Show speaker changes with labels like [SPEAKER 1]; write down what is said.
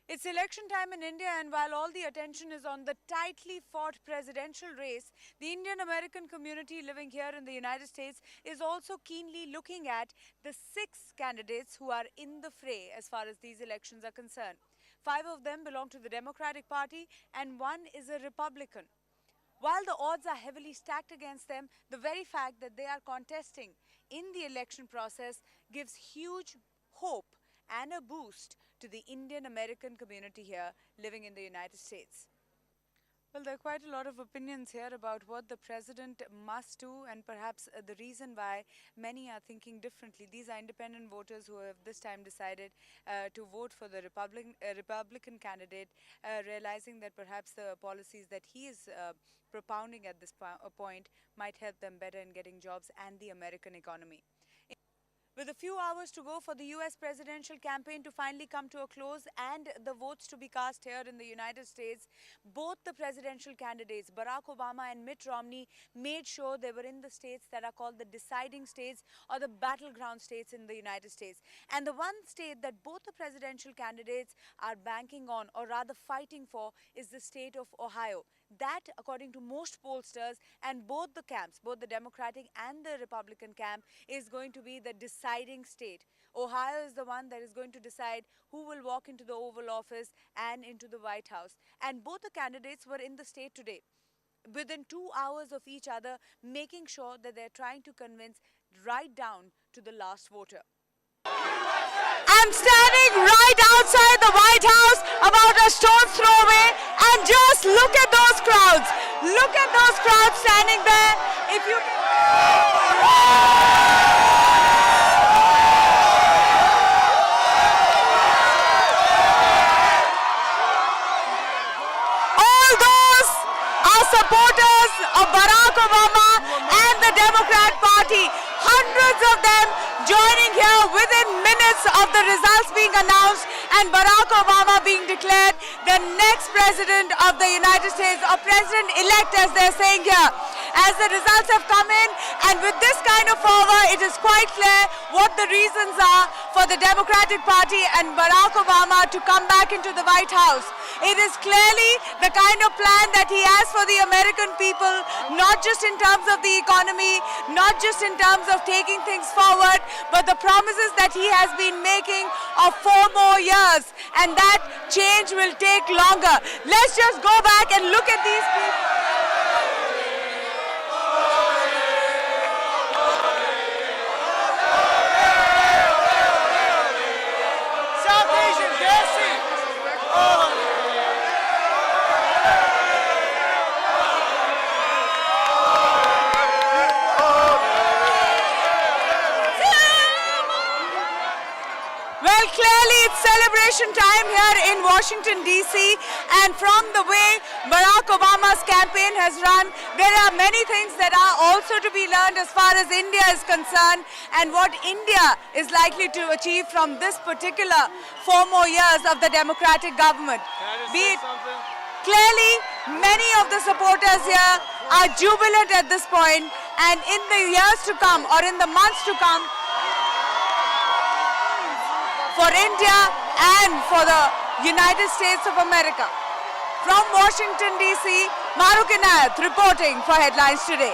[SPEAKER 1] It's election time in India, and while all the attention is on the tightly fought presidential race, the Indian American community living here in the United States is also keenly looking at the 6 candidates who are in the fray as far as these elections are concerned. 5 of them belong to the Democratic Party, and one is a Republican. While the odds are heavily stacked against them, the very fact that they are contesting in the election process gives huge hope and a boost to the Indian American community here living in the United States. Well, there are quite a lot of opinions here about what the president must do and perhaps the reason why many are thinking differently. These are independent voters who have this time decided to vote for the Republican candidate, realizing that perhaps the policies that he is propounding at this point might help them better in getting jobs and the American economy. With a few hours to go for the US presidential campaign to finally come to a close and the votes to be cast here in the United States, both the presidential candidates, Barack Obama and Mitt Romney, made sure they were in the states that are called the deciding states or the battleground states in the United States. And the one state that both the presidential candidates are banking on, or rather fighting for, is the state of Ohio. That, according to most pollsters and both the camps, both the Democratic and the Republican camp, is going to be the deciding state. Ohio is the one that is going to decide who will walk into the Oval Office and into the White House. And both the candidates were in the state today, within 2 hours of each other, making sure that they're trying to convince right down to the last voter. I'm standing right outside the White House, about a stone's throw away, and just look at those crowds. Look at those crowds standing there. If you all those are supporters of Barack Obama and the Democrat Party. Hundreds of them joining here within minutes of the results being announced and Barack Obama being declared the next president of the United States, or president-elect as they're saying here. As the results have come in, and with this kind of fervor, it is quite clear what the reasons are for the Democratic Party and Barack Obama to come back into the White House. It is clearly the kind of plan that he has for the American people, not just in terms of the economy, not just in terms of taking things forward, but the promises that he has been making of 4 more years, and that change will take longer. Let's just go back and look at these people. Well, clearly it's celebration time here in Washington, D.C. And from the way Barack Obama's campaign has run, there are many things that are also to be learned as far as India is concerned and what India is likely to achieve from this particular 4 more years of the Democratic government. Clearly, many of the supporters here are jubilant at this point, and in the years to come or in the months to come, for India and for the United States of America. From Washington, D.C., Mahrukh Inayat reporting for Headlines Today.